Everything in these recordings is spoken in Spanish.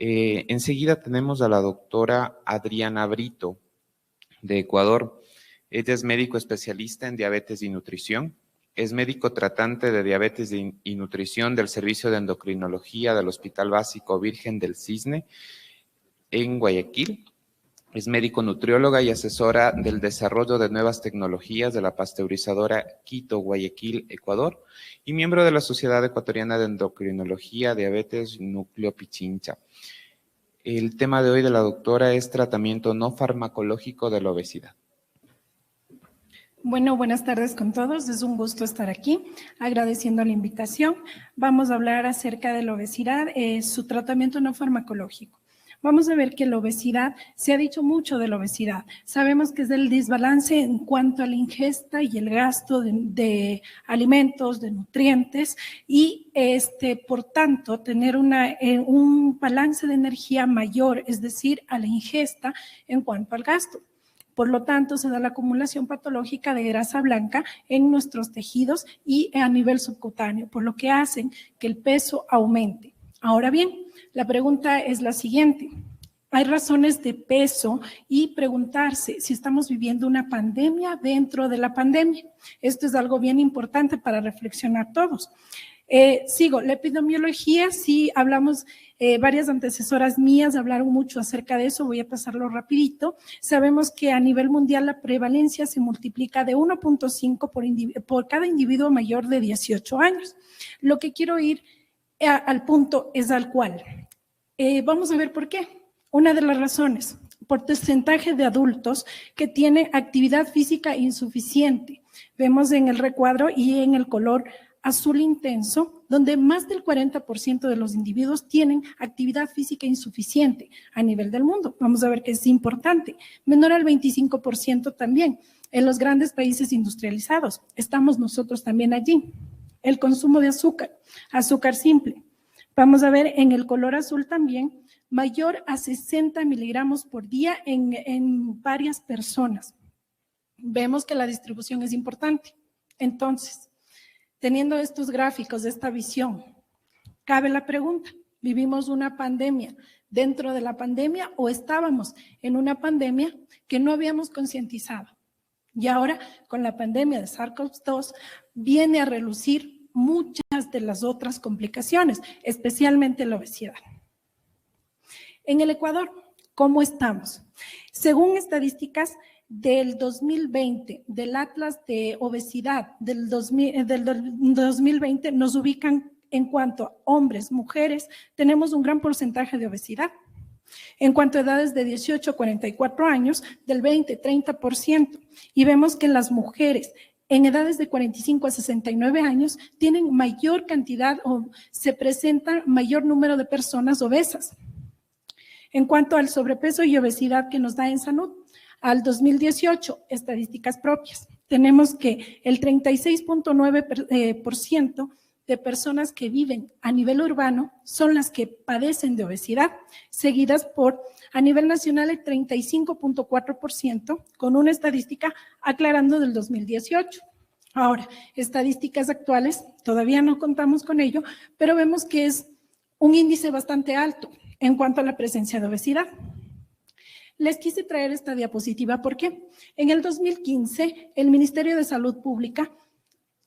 Enseguida tenemos a la doctora Adriana Brito, de Ecuador. Ella es médico especialista en diabetes y nutrición. Es médico tratante de diabetes y nutrición del Servicio de Endocrinología del Hospital Básico Virgen del Cisne en Guayaquil. Es médico nutrióloga y asesora del desarrollo de nuevas tecnologías de la pasteurizadora Quito, Guayaquil, Ecuador, y miembro de la Sociedad Ecuatoriana de Endocrinología, Diabetes, Núcleo Pichincha. El tema de hoy de la doctora es tratamiento no farmacológico de la obesidad. Bueno, buenas tardes con todos. Es un gusto estar aquí, agradeciendo la invitación. Vamos a hablar acerca de la obesidad, su tratamiento no farmacológico. Vamos a ver que la obesidad, se ha dicho mucho de la obesidad. Sabemos que es el desbalance en cuanto a la ingesta y el gasto de alimentos, de nutrientes, y por tanto tener un balance de energía mayor, es decir, a la ingesta en cuanto al gasto. Por lo tanto, se da la acumulación patológica de grasa blanca en nuestros tejidos y a nivel subcutáneo, por lo que hacen que el peso aumente. Ahora bien, la pregunta es la siguiente. Hay razones de peso y preguntarse si estamos viviendo una pandemia dentro de la pandemia. Esto es algo bien importante para reflexionar todos. Sigo, la epidemiología, sí hablamos, varias antecesoras mías hablaron mucho acerca de eso, voy a pasarlo rapidito. Sabemos que a nivel mundial la prevalencia se multiplica de 1.5 por cada individuo mayor de 18 años. Lo que quiero ir al punto es al cual. Vamos a ver por qué. Una de las razones, porcentaje de adultos que tiene actividad física insuficiente. Vemos en el recuadro y en el color azul intenso, donde más del 40% de los individuos tienen actividad física insuficiente a nivel del mundo. Vamos a ver que es importante. Menor al 25% también en los grandes países industrializados. Estamos nosotros también allí. El consumo de azúcar, azúcar simple. Vamos a ver en el color azul también, mayor a 60 miligramos por día en varias personas. Vemos que la distribución es importante. Entonces, teniendo estos gráficos, esta visión, cabe la pregunta, ¿vivimos una pandemia dentro de la pandemia o estábamos en una pandemia que no habíamos concientizado? Y ahora, con la pandemia de SARS-CoV-2, viene a relucir muchas de las otras complicaciones, especialmente la obesidad. En el Ecuador, ¿cómo estamos? Según estadísticas del 2020, del Atlas de Obesidad del 2020, nos ubican en cuanto a hombres, mujeres, tenemos un gran porcentaje de obesidad. En cuanto a edades de 18 a 44 años, del 20-30%. Y vemos que las mujeres en edades de 45 a 69 años tienen mayor cantidad o se presenta mayor número de personas obesas. En cuanto al sobrepeso y obesidad que nos da en salud, al 2018, estadísticas propias, tenemos que el 36.9% de personas que viven a nivel urbano son las que padecen de obesidad, seguidas por, a nivel nacional, el 35.4%, con una estadística aclarando del 2018. Ahora, estadísticas actuales, todavía no contamos con ello, pero vemos que es un índice bastante alto en cuanto a la presencia de obesidad. Les quise traer esta diapositiva porque en el 2015 el Ministerio de Salud Pública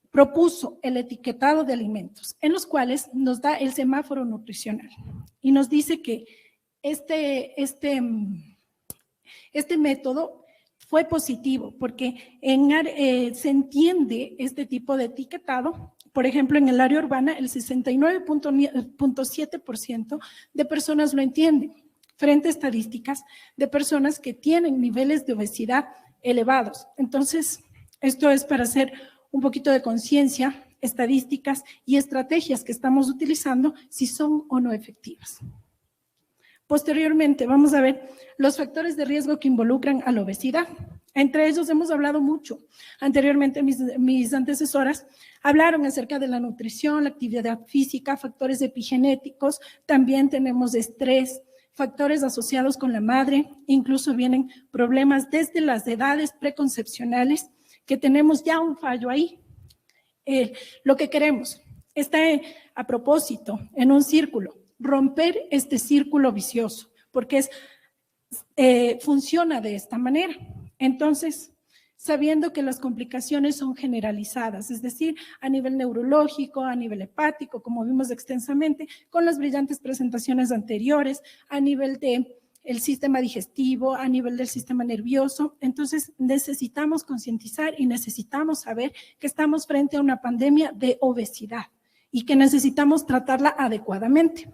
propuso el etiquetado de alimentos, en los cuales nos da el semáforo nutricional y nos dice que este método fue positivo porque se entiende este tipo de etiquetado. Por ejemplo, en el área urbana, el 69.7% de personas lo entienden, frente a estadísticas de personas que tienen niveles de obesidad elevados. Entonces, esto es para hacer un poquito de conciencia, estadísticas y estrategias que estamos utilizando, si son o no efectivas. Posteriormente, vamos a ver los factores de riesgo que involucran a la obesidad. Entre ellos hemos hablado mucho. Anteriormente, mis antecesoras hablaron acerca de la nutrición, la actividad física, factores epigenéticos, también tenemos estrés, factores asociados con la madre, incluso vienen problemas desde las edades preconcepcionales, que tenemos ya un fallo ahí. Lo que queremos está a propósito, en un círculo. romper este círculo vicioso, porque funciona de esta manera. Entonces, sabiendo que las complicaciones son generalizadas, es decir, a nivel neurológico, a nivel hepático, como vimos extensamente con las brillantes presentaciones anteriores, a nivel del sistema digestivo, a nivel del sistema nervioso. Entonces, necesitamos concientizar y necesitamos saber que estamos frente a una pandemia de obesidad y que necesitamos tratarla adecuadamente.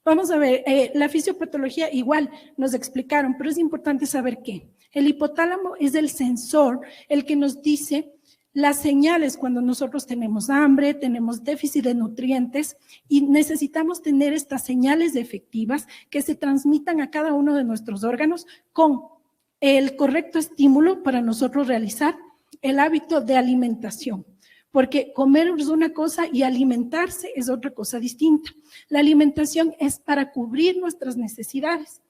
Vamos a ver, la fisiopatología igual nos explicaron, pero es importante saber que el hipotálamo es el sensor, el que nos dice las señales cuando nosotros tenemos hambre, tenemos déficit de nutrientes y necesitamos tener estas señales efectivas que se transmitan a cada uno de nuestros órganos con el correcto estímulo para nosotros realizar el hábito de alimentación. Porque comer es una cosa y alimentarse es otra cosa distinta. La alimentación es para cubrir nuestras necesidades.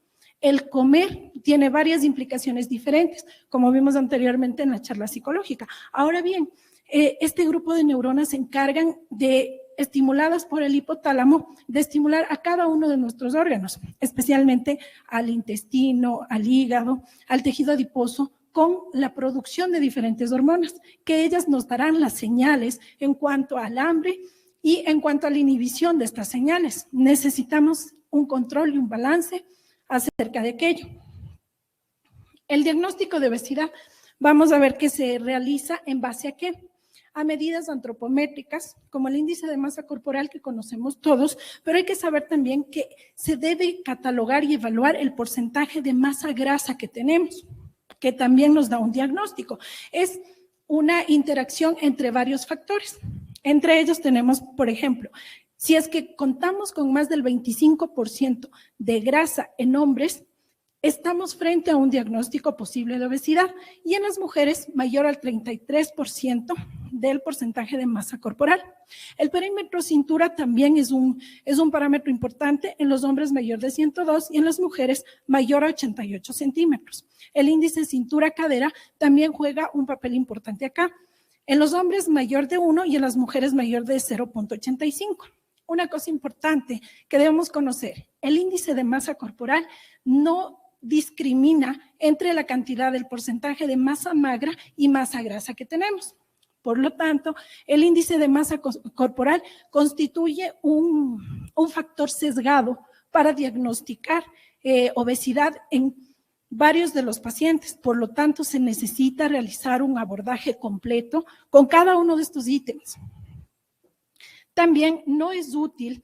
El comer tiene varias implicaciones diferentes, como vimos anteriormente en la charla psicológica. Ahora bien, este grupo de neuronas se encargan de, estimuladas por el hipotálamo, de estimular a cada uno de nuestros órganos, especialmente al intestino, al hígado, al tejido adiposo, con la producción de diferentes hormonas, que ellas nos darán las señales en cuanto al hambre y en cuanto a la inhibición de estas señales. Necesitamos un control y un balance acerca de aquello. El diagnóstico de obesidad, vamos a ver que se realiza en base a qué? A medidas antropométricas, como el índice de masa corporal que conocemos todos, pero hay que saber también que se debe catalogar y evaluar el porcentaje de masa grasa que tenemos, que también nos da un diagnóstico. Es una interacción entre varios factores. Entre ellos tenemos, por ejemplo, si es que contamos con más del 25% de grasa en hombres, estamos frente a un diagnóstico posible de obesidad y en las mujeres mayor al 33% del porcentaje de masa corporal. El perímetro cintura también es un parámetro importante en los hombres mayor de 102 y en las mujeres mayor a 88 centímetros. El índice cintura-cadera también juega un papel importante acá. En los hombres mayor de 1 y en las mujeres mayor de 0.85. Una cosa importante que debemos conocer, el índice de masa corporal no discrimina entre la cantidad del porcentaje de masa magra y masa grasa que tenemos. Por lo tanto, el índice de masa corporal constituye un factor sesgado para diagnosticar obesidad en varios de los pacientes. Por lo tanto, se necesita realizar un abordaje completo con cada uno de estos ítems. También no es útil,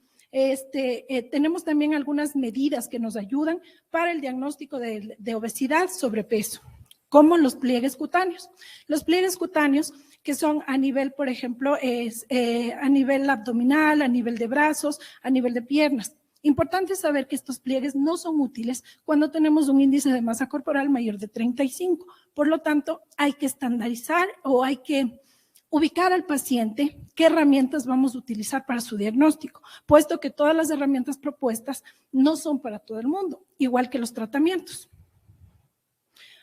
tenemos también algunas medidas que nos ayudan para el diagnóstico de obesidad, sobrepeso, como los pliegues cutáneos. Los pliegues cutáneos que son a nivel, por ejemplo, a nivel abdominal, a nivel de brazos, a nivel de piernas. Importante saber que estos pliegues no son útiles cuando tenemos un índice de masa corporal mayor de 35. Por lo tanto, hay que estandarizar o hay que ubicar al paciente qué herramientas vamos a utilizar para su diagnóstico, puesto que todas las herramientas propuestas no son para todo el mundo, igual que los tratamientos.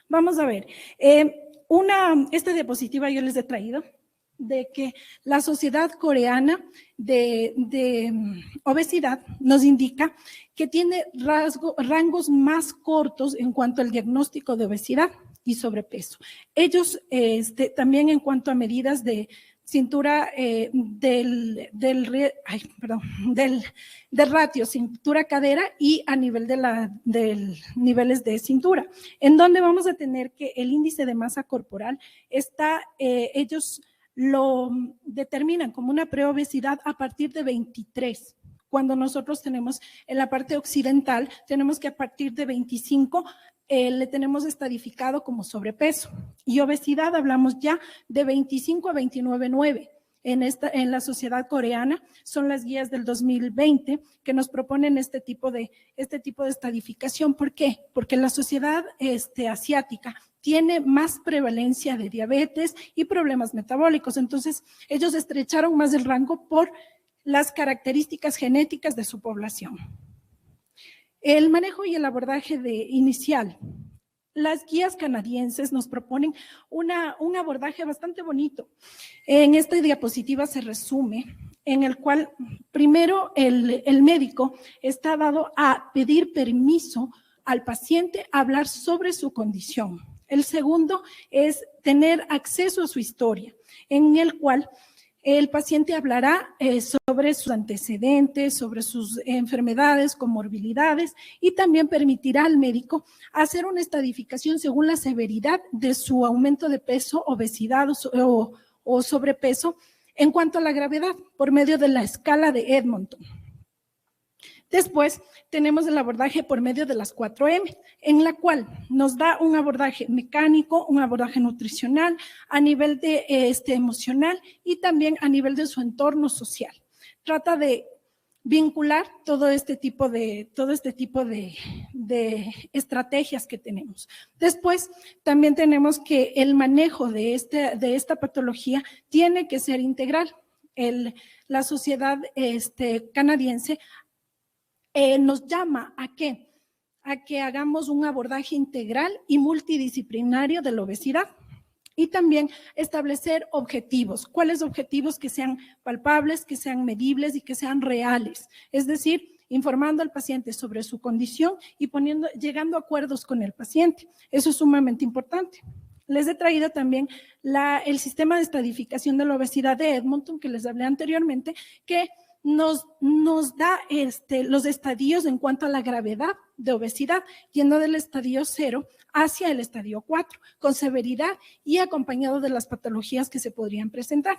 Vamos a ver, esta diapositiva yo les he traído de que la Sociedad Coreana de Obesidad nos indica que tiene rangos más cortos en cuanto al diagnóstico de obesidad y sobrepeso. Ellos también en cuanto a medidas de cintura del ratio cintura-cadera y a nivel de niveles de cintura, en donde vamos a tener que el índice de masa corporal está, ellos lo determinan como una preobesidad a partir de 23. Cuando nosotros tenemos en la parte occidental, tenemos que a partir de 25 le tenemos estadificado como sobrepeso. Y obesidad hablamos ya de 25 a 29,9. En la sociedad coreana son las guías del 2020 que nos proponen este tipo de estadificación. ¿Por qué? Porque la sociedad asiática tiene más prevalencia de diabetes y problemas metabólicos. Entonces, ellos estrecharon más el rango por las características genéticas de su población. El manejo y el abordaje inicial. Las guías canadienses nos proponen un abordaje bastante bonito. En esta diapositiva se resume en el cual primero el médico está dado a pedir permiso al paciente a hablar sobre su condición. El segundo es tener acceso a su historia, en el cual el paciente hablará sobre sus antecedentes, sobre sus enfermedades, comorbilidades, y también permitirá al médico hacer una estadificación según la severidad de su aumento de peso, obesidad o sobrepeso en cuanto a la gravedad por medio de la escala de Edmonton. Después tenemos el abordaje por medio de las 4M, en la cual nos da un abordaje mecánico, un abordaje nutricional, a nivel de emocional y también a nivel de su entorno social. Trata de vincular todo este tipo de estrategias que tenemos. Después también tenemos que el manejo de esta patología tiene que ser integral. La sociedad canadiense nos llama a que hagamos un abordaje integral y multidisciplinario de la obesidad y también establecer objetivos. ¿Cuáles objetivos? Que sean palpables, que sean medibles y que sean reales. Es decir, informando al paciente sobre su condición y llegando a acuerdos con el paciente. Eso es sumamente importante. Les he traído también el sistema de estadificación de la obesidad de Edmonton, que les hablé anteriormente, que nos da los estadios en cuanto a la gravedad de obesidad, yendo del estadio 0 hacia el estadio 4, con severidad y acompañado de las patologías que se podrían presentar.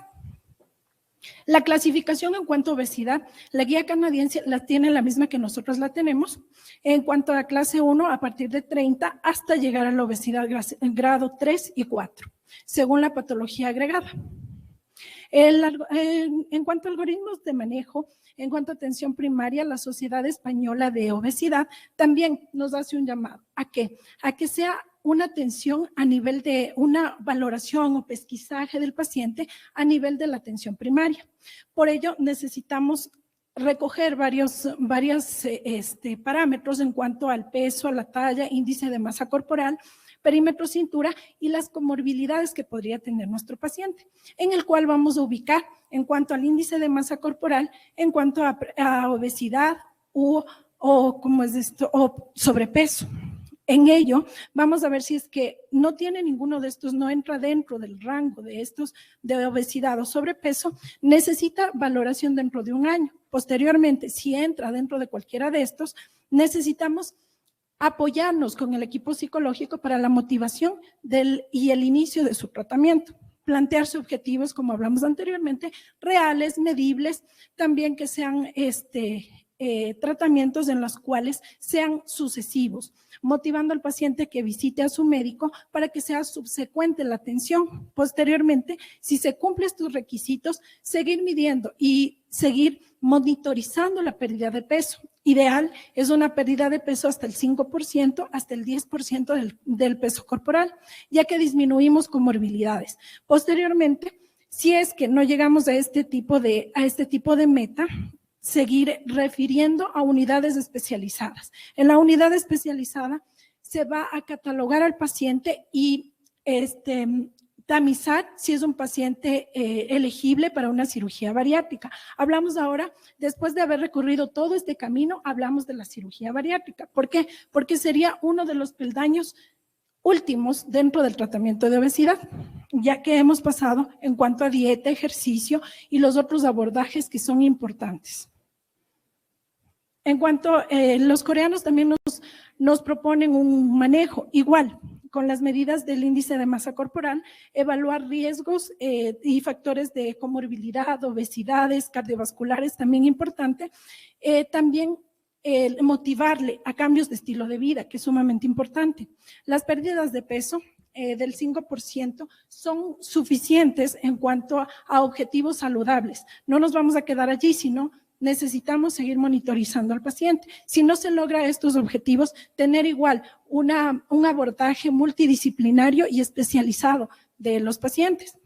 La clasificación en cuanto a obesidad, la guía canadiense la tiene la misma que nosotros la tenemos, en cuanto a clase 1 a partir de 30 hasta llegar a la obesidad grado 3 y 4, según la patología agregada. En cuanto a algoritmos de manejo, en cuanto a atención primaria, la Sociedad Española de Obesidad también nos hace un llamado. ¿A qué? A que sea una atención a nivel de una valoración o pesquisaje del paciente a nivel de la atención primaria. Por ello, necesitamos recoger varios parámetros en cuanto al peso, a la talla, índice de masa corporal, perímetro cintura y las comorbilidades que podría tener nuestro paciente, en el cual vamos a ubicar en cuanto al índice de masa corporal, en cuanto a obesidad o sobrepeso. En ello, vamos a ver si es que no tiene ninguno de estos, no entra dentro del rango de estos de obesidad o sobrepeso, necesita valoración dentro de un año. Posteriormente, si entra dentro de cualquiera de estos, necesitamos apoyarnos con el equipo psicológico para la motivación y el inicio de su tratamiento. Plantearse objetivos, como hablamos anteriormente, reales, medibles, también que sean tratamientos en los cuales sean sucesivos, motivando al paciente que visite a su médico para que sea subsecuente la atención. Posteriormente, si se cumplen estos requisitos, seguir midiendo y seguir monitorizando la pérdida de peso. Ideal es una pérdida de peso hasta el 5%, hasta el 10% del peso corporal, ya que disminuimos comorbilidades. Posteriormente, si es que no llegamos a este tipo de meta, seguir refiriendo a unidades especializadas. En la unidad especializada se va a catalogar al paciente y tamizar si es un paciente elegible para una cirugía bariátrica. Hablamos ahora, después de haber recorrido todo este camino, hablamos de la cirugía bariátrica. ¿Por qué? Porque sería uno de los peldaños últimos dentro del tratamiento de obesidad, ya que hemos pasado en cuanto a dieta, ejercicio y los otros abordajes que son importantes. En cuanto los coreanos también nos proponen un manejo igual, con las medidas del índice de masa corporal, evaluar riesgos y factores de comorbilidad, obesidades, cardiovasculares, también importante. También motivarle a cambios de estilo de vida, que es sumamente importante. Las pérdidas de peso del 5% son suficientes en cuanto a objetivos saludables. No nos vamos a quedar allí, sino necesitamos seguir monitorizando al paciente. Si no se logra estos objetivos, tener igual un abordaje multidisciplinario y especializado de los pacientes.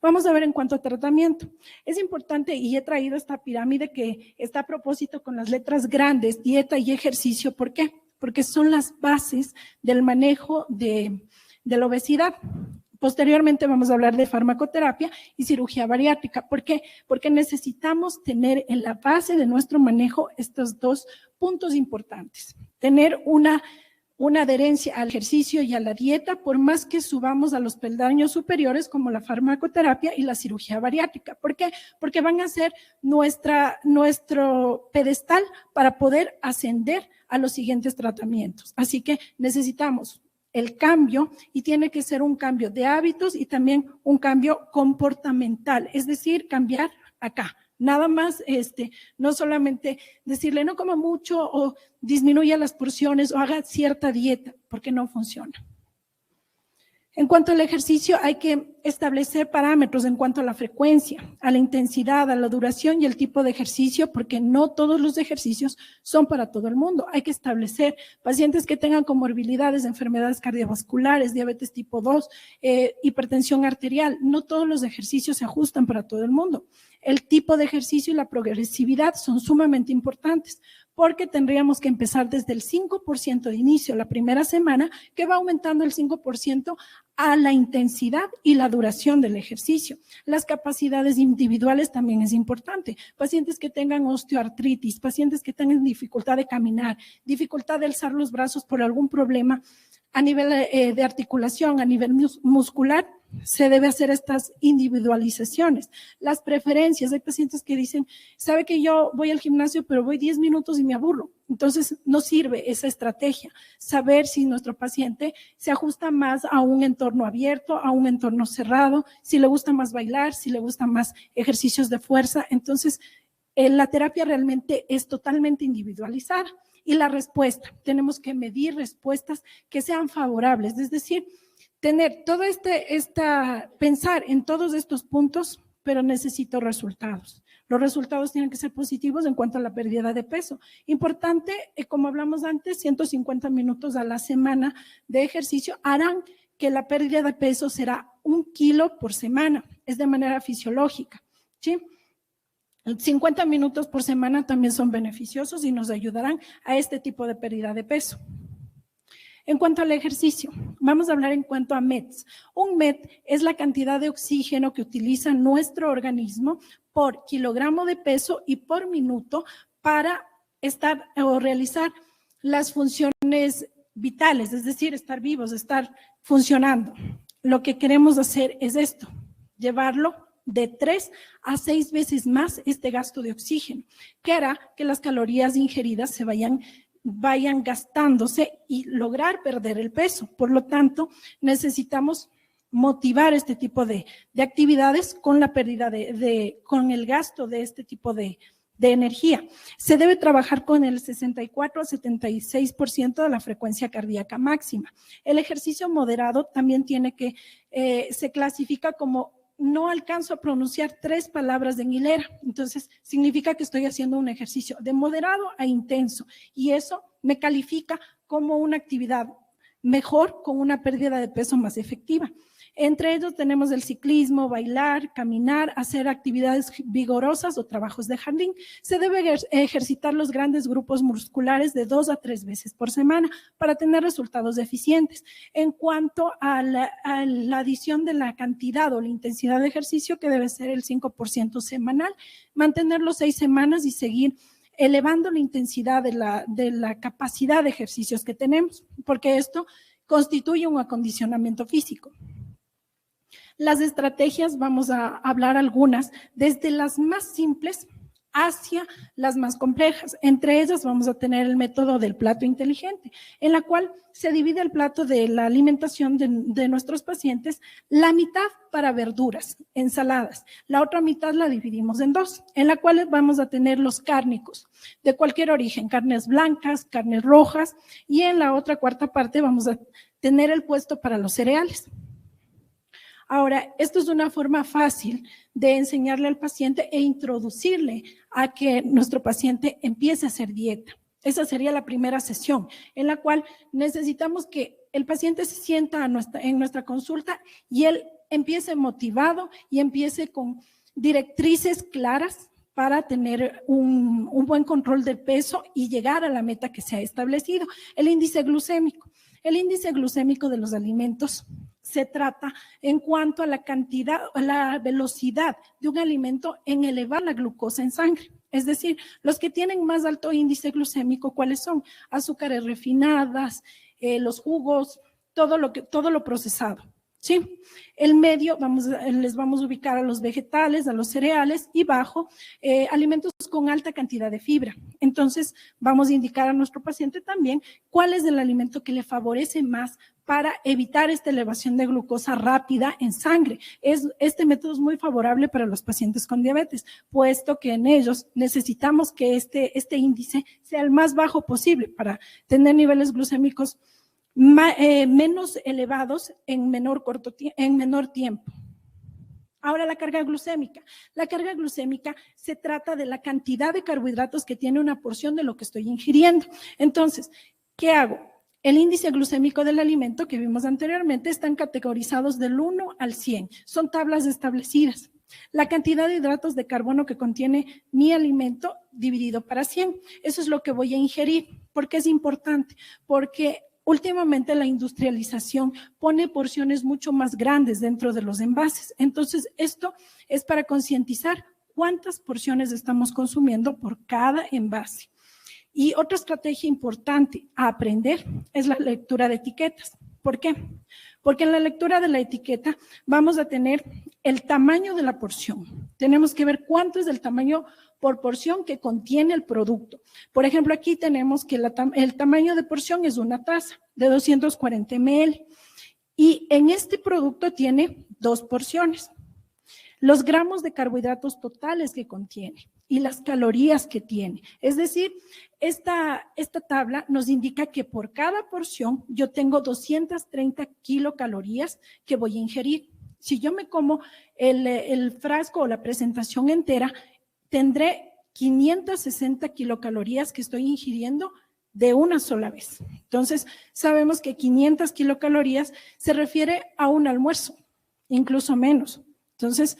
Vamos a ver en cuanto a tratamiento. Es importante, y he traído esta pirámide que está a propósito con las letras grandes, dieta y ejercicio. ¿Por qué? Porque son las bases del manejo de la obesidad. Posteriormente vamos a hablar de farmacoterapia y cirugía bariátrica. ¿Por qué? Porque necesitamos tener en la base de nuestro manejo estos dos puntos importantes. Tener una adherencia al ejercicio y a la dieta, por más que subamos a los peldaños superiores como la farmacoterapia y la cirugía bariátrica. ¿Por qué? Porque van a ser nuestro pedestal para poder ascender a los siguientes tratamientos. Así que necesitamos el cambio, y tiene que ser un cambio de hábitos y también un cambio comportamental, es decir, cambiar acá. Nada más, no solamente decirle no coma mucho o disminuya las porciones o haga cierta dieta, porque no funciona. En cuanto al ejercicio, hay que establecer parámetros en cuanto a la frecuencia, a la intensidad, a la duración y el tipo de ejercicio, porque no todos los ejercicios son para todo el mundo. Hay que establecer pacientes que tengan comorbilidades, enfermedades cardiovasculares, diabetes tipo 2, hipertensión arterial. No todos los ejercicios se ajustan para todo el mundo. El tipo de ejercicio y la progresividad son sumamente importantes, porque tendríamos que empezar desde el 5% de inicio la primera semana, que va aumentando el 5% a la intensidad y la duración del ejercicio. Las capacidades individuales también es importante. Pacientes que tengan osteoartritis, pacientes que tengan dificultad de caminar, dificultad de alzar los brazos por algún problema a nivel de articulación, a nivel muscular, se debe hacer estas individualizaciones. Las preferencias, hay pacientes que dicen, sabe que yo voy al gimnasio, pero voy 10 minutos y me aburro. Entonces, no sirve esa estrategia. Saber si nuestro paciente se ajusta más a un entorno abierto, a un entorno cerrado, si le gusta más bailar, si le gusta más ejercicios de fuerza. Entonces, la terapia realmente es totalmente individualizada. Y la respuesta, tenemos que medir respuestas que sean favorables, es decir, tener todo pensar en todos estos puntos, pero necesito resultados. Los resultados tienen que ser positivos en cuanto a la pérdida de peso. Importante, como hablamos antes, 150 minutos a la semana de ejercicio harán que la pérdida de peso será 1 kilo por semana, es de manera fisiológica, ¿sí? 50 minutos por semana también son beneficiosos y nos ayudarán a este tipo de pérdida de peso. En cuanto al ejercicio, vamos a hablar en cuanto a METs. Un MET es la cantidad de oxígeno que utiliza nuestro organismo por kilogramo de peso y por minuto para estar o realizar las funciones vitales, es decir, estar vivos, estar funcionando. Lo que queremos hacer es esto, llevarlo de 3 a 6 veces más este gasto de oxígeno, que hará que las calorías ingeridas se vayan gastándose y lograr perder el peso. Por lo tanto, necesitamos motivar este tipo de actividades con la pérdida con el gasto de este tipo de energía. Se debe trabajar con el 64 a 76% de la frecuencia cardíaca máxima. El ejercicio moderado también se clasifica como no alcanzo a pronunciar 3 palabras en hilera, entonces significa que estoy haciendo un ejercicio de moderado a intenso y eso me califica como una actividad mejor con una pérdida de peso más efectiva. Entre ellos tenemos el ciclismo, bailar, caminar, hacer actividades vigorosas o trabajos de jardín. Se debe ejercitar los grandes grupos musculares de 2 a 3 veces por semana para tener resultados eficientes. En cuanto a la adición de la cantidad o la intensidad de ejercicio, que debe ser el 5% semanal, mantenerlo 6 semanas y seguir elevando la intensidad de la capacidad de ejercicios que tenemos, porque esto constituye un acondicionamiento físico. Las estrategias, vamos a hablar algunas, desde las más simples hacia las más complejas. Entre ellas vamos a tener el método del plato inteligente, en la cual se divide el plato de la alimentación de nuestros pacientes, la mitad para verduras, ensaladas, la otra mitad la dividimos en 2, en la cual vamos a tener los cárnicos de cualquier origen, carnes blancas, carnes rojas, y en la otra cuarta parte vamos a tener el puesto para los cereales. Ahora, esto es una forma fácil de enseñarle al paciente e introducirle a que nuestro paciente empiece a hacer dieta. Esa sería la primera sesión, en la cual necesitamos que el paciente se sienta en nuestra consulta y él empiece motivado y empiece con directrices claras para tener un buen control del peso y llegar a la meta que se ha establecido. El índice glucémico. El índice glucémico de los alimentos se trata en cuanto a la cantidad, a la velocidad de un alimento en elevar la glucosa en sangre. Es decir, los que tienen más alto índice glucémico, ¿cuáles son? Azúcares refinadas, los jugos, todo lo procesado. ¿Sí? El medio, les vamos a ubicar a los vegetales, a los cereales, y bajo, alimentos con alta cantidad de fibra. Entonces, vamos a indicar a nuestro paciente también cuál es el alimento que le favorece más para evitar esta elevación de glucosa rápida en sangre. Este método es muy favorable para los pacientes con diabetes, puesto que en ellos necesitamos que este índice sea el más bajo posible para tener niveles glucémicos menos elevados en menor tiempo. Ahora, la carga glucémica. La carga glucémica se trata de la cantidad de carbohidratos que tiene una porción de lo que estoy ingiriendo. Entonces, ¿qué hago? El índice glucémico del alimento que vimos anteriormente están categorizados del 1 al 100. Son tablas establecidas. La cantidad de hidratos de carbono que contiene mi alimento dividido para 100. Eso es lo que voy a ingerir. ¿Por qué es importante? Porque últimamente la industrialización pone porciones mucho más grandes dentro de los envases. Entonces, esto es para concientizar cuántas porciones estamos consumiendo por cada envase. Y otra estrategia importante a aprender es la lectura de etiquetas. ¿Por qué? Porque en la lectura de la etiqueta vamos a tener el tamaño de la porción. Tenemos que ver cuánto es el tamaño por porción que contiene el producto. Por ejemplo, aquí tenemos que el tamaño de porción es una taza de 240 ml y en este producto tiene 2 porciones. Los gramos de carbohidratos totales que contiene y las calorías que tiene. Es decir, esta tabla nos indica que por cada porción yo tengo 230 kilocalorías que voy a ingerir. Si yo me como el frasco o la presentación entera, tendré 560 kilocalorías que estoy ingiriendo de una sola vez. Entonces, sabemos que 500 kilocalorías se refiere a un almuerzo, incluso menos. Entonces,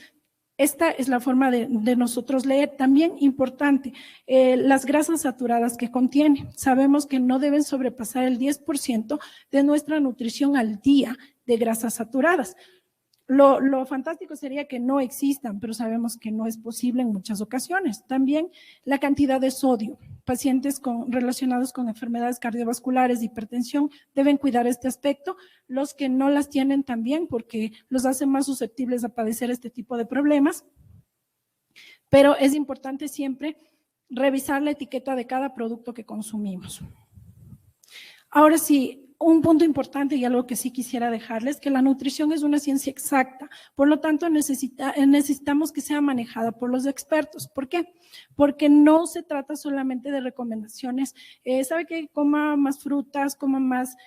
esta es la forma de nosotros leer. También importante, las grasas saturadas que contiene. Sabemos que no deben sobrepasar el 10% de nuestra nutrición al día de grasas saturadas. Lo fantástico sería que no existan, pero sabemos que no es posible en muchas ocasiones. También la cantidad de sodio. Pacientes relacionados con enfermedades cardiovasculares, hipertensión, deben cuidar este aspecto. Los que no las tienen también, porque los hace más susceptibles a padecer este tipo de problemas. Pero es importante siempre revisar la etiqueta de cada producto que consumimos. Ahora sí, un punto importante y algo que sí quisiera dejarles, que la nutrición es una ciencia exacta, por lo tanto necesitamos que sea manejada por los expertos. ¿Por qué? Porque no se trata solamente de recomendaciones, sabe que coma más frutas, coma más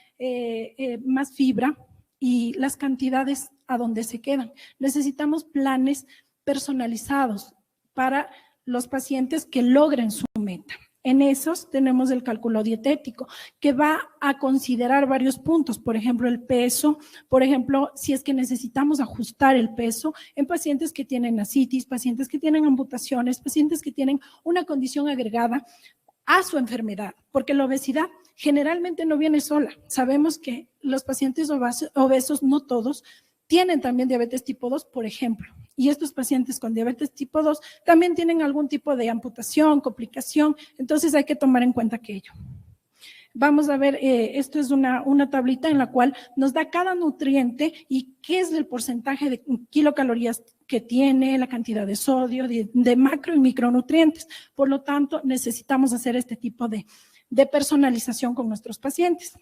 fibra y las cantidades a donde se quedan. Necesitamos planes personalizados para los pacientes que logren su meta. En esos tenemos el cálculo dietético, que va a considerar varios puntos, por ejemplo, el peso, por ejemplo, si es que necesitamos ajustar el peso en pacientes que tienen ascitis, pacientes que tienen amputaciones, pacientes que tienen una condición agregada a su enfermedad, porque la obesidad generalmente no viene sola. Sabemos que los pacientes obesos, no todos, tienen también diabetes tipo 2, por ejemplo. Y estos pacientes con diabetes tipo 2 también tienen algún tipo de amputación, complicación, entonces hay que tomar en cuenta aquello. Vamos a ver, esto es una tablita en la cual nos da cada nutriente y qué es el porcentaje de kilocalorías que tiene, la cantidad de sodio, de macro y micronutrientes. Por lo tanto, necesitamos hacer este tipo de personalización con nuestros pacientes.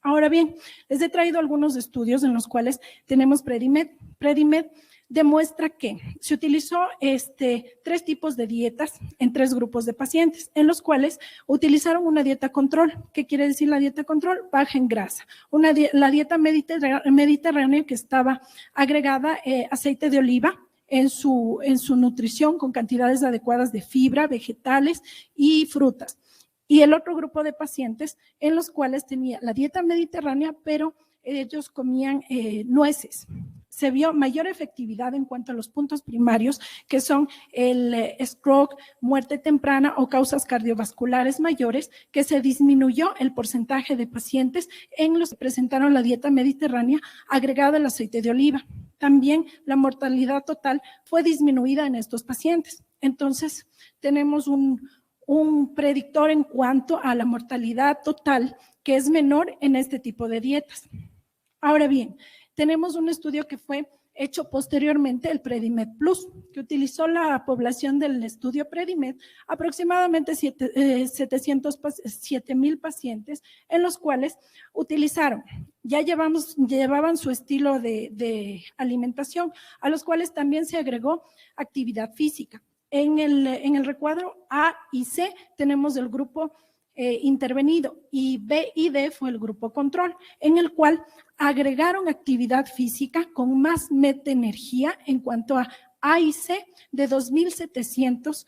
Ahora bien, les he traído algunos estudios en los cuales tenemos Predimed. Predimed demuestra que se utilizó 3 tipos de dietas en 3 grupos de pacientes, en los cuales utilizaron una dieta control. ¿Qué quiere decir la dieta control? Baja en grasa. La dieta mediterránea que estaba agregada aceite de oliva en su nutrición con cantidades adecuadas de fibra, vegetales y frutas. Y el otro grupo de pacientes en los cuales tenía la dieta mediterránea, pero ellos comían nueces. se vio mayor efectividad en cuanto a los puntos primarios, que son el stroke, muerte temprana o causas cardiovasculares mayores, que se disminuyó el porcentaje de pacientes en los que presentaron la dieta mediterránea agregada al aceite de oliva. También la mortalidad total fue disminuida en estos pacientes. Entonces, tenemos un predictor en cuanto a la mortalidad total que es menor en este tipo de dietas. Ahora bien, tenemos un estudio que fue hecho posteriormente, el Predimed Plus, que utilizó la población del estudio Predimed, aproximadamente 7,000 pacientes, en los cuales utilizaron, ya llevaban su estilo de alimentación, a los cuales también se agregó actividad física. En el recuadro A y C tenemos el grupo intervenido y B y D fue el grupo control, en el cual agregaron actividad física con más MET de energía en cuanto a y C de 2,700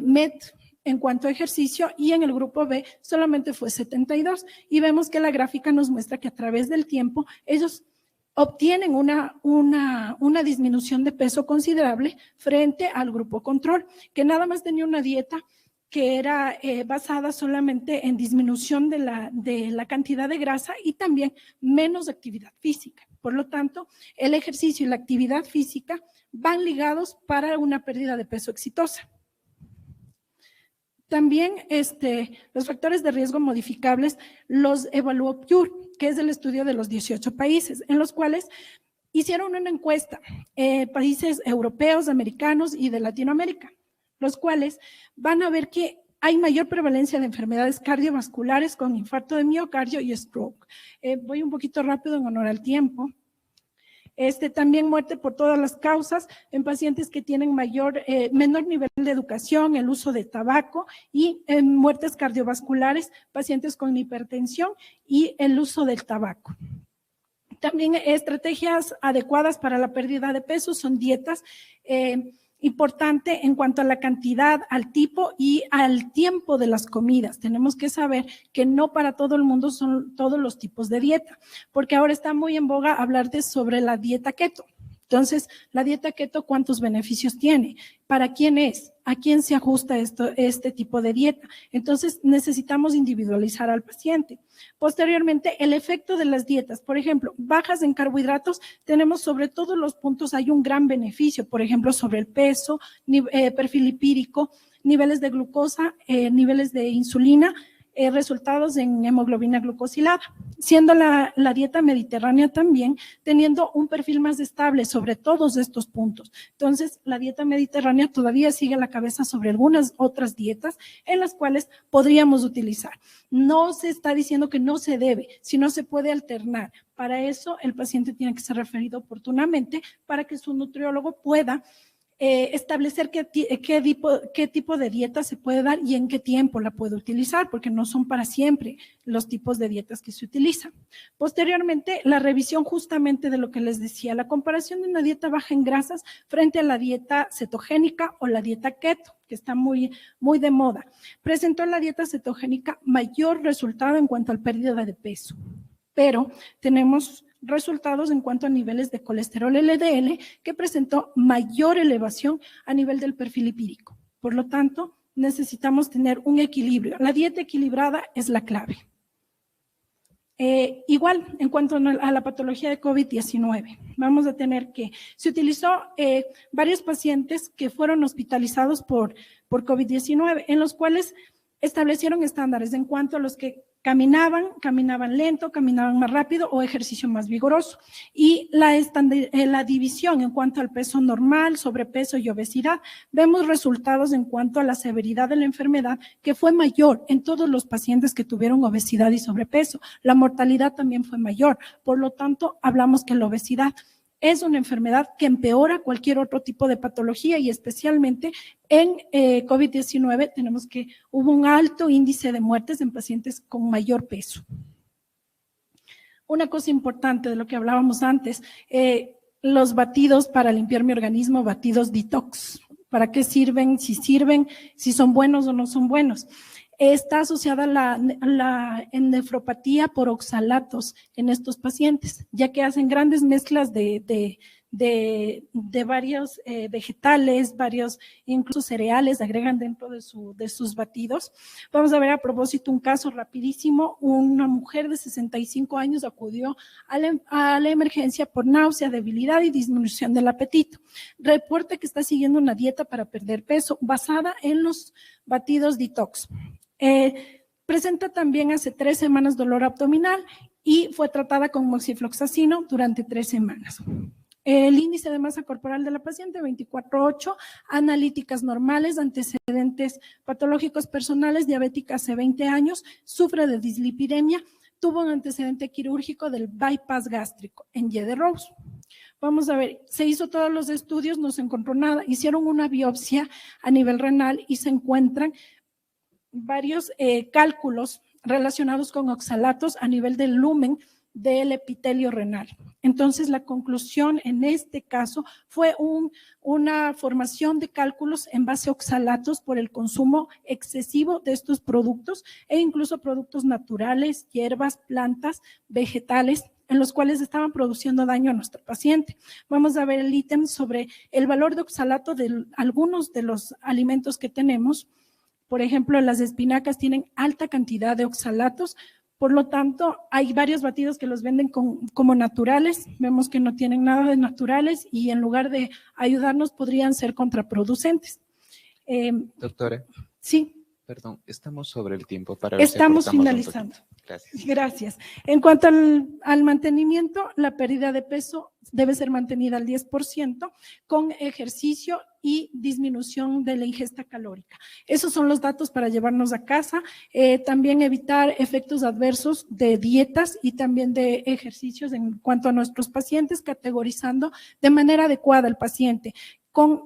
MET en cuanto a ejercicio, y en el grupo B solamente fue 72, y vemos que la gráfica nos muestra que a través del tiempo ellos obtienen una disminución de peso considerable frente al grupo control, que nada más tenía una dieta que era basada solamente en disminución de la cantidad de grasa y también menos actividad física. Por lo tanto, el ejercicio y la actividad física van ligados para una pérdida de peso exitosa. También los factores de riesgo modificables los evaluó PURE, que es el estudio de los 18 países, en los cuales hicieron una encuesta, países europeos, americanos y de Latinoamérica, los cuales van a ver que hay mayor prevalencia de enfermedades cardiovasculares con infarto de miocardio y stroke. Voy un poquito rápido en honor al tiempo. También muerte por todas las causas en pacientes que tienen menor nivel de educación, el uso de tabaco y muertes cardiovasculares, pacientes con hipertensión y el uso del tabaco. También estrategias adecuadas para la pérdida de peso son dietas importante en cuanto a la cantidad, al tipo y al tiempo de las comidas. Tenemos que saber que no para todo el mundo son todos los tipos de dieta, porque ahora está muy en boga hablar sobre la dieta keto. Entonces, la dieta keto, ¿cuántos beneficios tiene? ¿Para quién es? ¿A quién se ajusta este tipo de dieta? Entonces, necesitamos individualizar al paciente. Posteriormente, el efecto de las dietas, por ejemplo, bajas en carbohidratos, tenemos sobre todos los puntos, hay un gran beneficio, por ejemplo, sobre el peso, perfil lipídico, niveles de glucosa, niveles de insulina, resultados en hemoglobina glucosilada, siendo la dieta mediterránea también teniendo un perfil más estable sobre todos estos puntos. Entonces, la dieta mediterránea todavía sigue a la cabeza sobre algunas otras dietas en las cuales podríamos utilizar. No se está diciendo que no se debe, sino se puede alternar. Para eso, el paciente tiene que ser referido oportunamente para que su nutriólogo pueda establecer qué tipo de dieta se puede dar y en qué tiempo la puede utilizar, porque no son para siempre los tipos de dietas que se utilizan. Posteriormente, la revisión justamente de lo que les decía, la comparación de una dieta baja en grasas frente a la dieta cetogénica o la dieta keto, que está muy de moda. Presentó en la dieta cetogénica mayor resultado en cuanto a la pérdida de peso, pero tenemos resultados en cuanto a niveles de colesterol LDL que presentó mayor elevación a nivel del perfil lipídico. Por lo tanto, necesitamos tener un equilibrio. La dieta equilibrada es la clave. Igual, en cuanto a la patología de COVID-19, vamos a tener que se utilizó varios pacientes que fueron hospitalizados por COVID-19, en los cuales establecieron estándares en cuanto a los que caminaban lento, caminaban más rápido o ejercicio más vigoroso. Y la división en cuanto al peso normal, sobrepeso y obesidad, vemos resultados en cuanto a la severidad de la enfermedad que fue mayor en todos los pacientes que tuvieron obesidad y sobrepeso. La mortalidad también fue mayor. Por lo tanto, hablamos que la obesidad es una enfermedad que empeora cualquier otro tipo de patología y especialmente en COVID-19 tenemos que hubo un alto índice de muertes en pacientes con mayor peso. Una cosa importante de lo que hablábamos antes, los batidos para limpiar mi organismo, batidos detox. ¿Para qué sirven? Si son buenos o no son buenos. Está asociada la nefropatía por oxalatos en estos pacientes, ya que hacen grandes mezclas de de varios vegetales, varios incluso cereales, agregan dentro de sus batidos. Vamos a ver a propósito un caso rapidísimo. Una mujer de 65 años acudió a la emergencia por náusea, debilidad y disminución del apetito. Reporta que está siguiendo una dieta para perder peso basada en los batidos detox. Presenta también hace 3 semanas dolor abdominal y fue tratada con moxifloxacino durante 3 semanas. El índice de masa corporal de la paciente 24,8, analíticas normales, antecedentes patológicos personales, diabética hace 20 años, sufre de dislipidemia, tuvo un antecedente quirúrgico del bypass gástrico en Y de Rose. Vamos a ver, se hizo todos los estudios, no se encontró nada, hicieron una biopsia a nivel renal y se encuentran varios cálculos relacionados con oxalatos a nivel del lumen del epitelio renal. Entonces, la conclusión en este caso fue una formación de cálculos en base a oxalatos por el consumo excesivo de estos productos e incluso productos naturales, hierbas, plantas, vegetales, en los cuales estaban produciendo daño a nuestro paciente. Vamos a ver el ítem sobre el valor de oxalato de algunos de los alimentos que tenemos. Por ejemplo, las espinacas tienen alta cantidad de oxalatos, por lo tanto, hay varios batidos que los venden como naturales. Vemos que no tienen nada de naturales y en lugar de ayudarnos podrían ser contraproducentes. Doctora. Sí. Perdón, estamos sobre el tiempo para ver Estamos si finalizando. Gracias. Gracias. En cuanto al mantenimiento, la pérdida de peso debe ser mantenida al 10% con ejercicio y disminución de la ingesta calórica. Esos son los datos para llevarnos a casa. También evitar efectos adversos de dietas y también de ejercicios en cuanto a nuestros pacientes, categorizando de manera adecuada al paciente con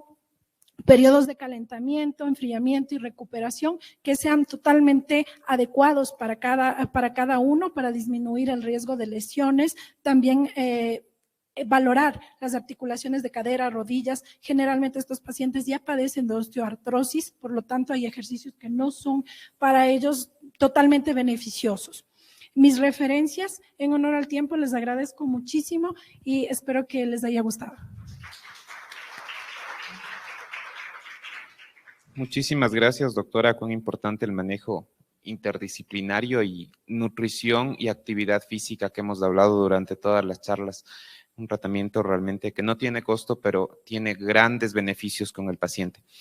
periodos de calentamiento, enfriamiento y recuperación que sean totalmente adecuados para cada uno, para disminuir el riesgo de lesiones. También valorar las articulaciones de cadera, rodillas. Generalmente estos pacientes ya padecen de osteoartrosis, por lo tanto hay ejercicios que no son para ellos totalmente beneficiosos. Mis referencias, en honor al tiempo, les agradezco muchísimo y espero que les haya gustado. Muchísimas gracias, doctora. Cuán importante el manejo interdisciplinario y nutrición y actividad física que hemos hablado durante todas las charlas. Un tratamiento realmente que no tiene costo, pero tiene grandes beneficios con el paciente.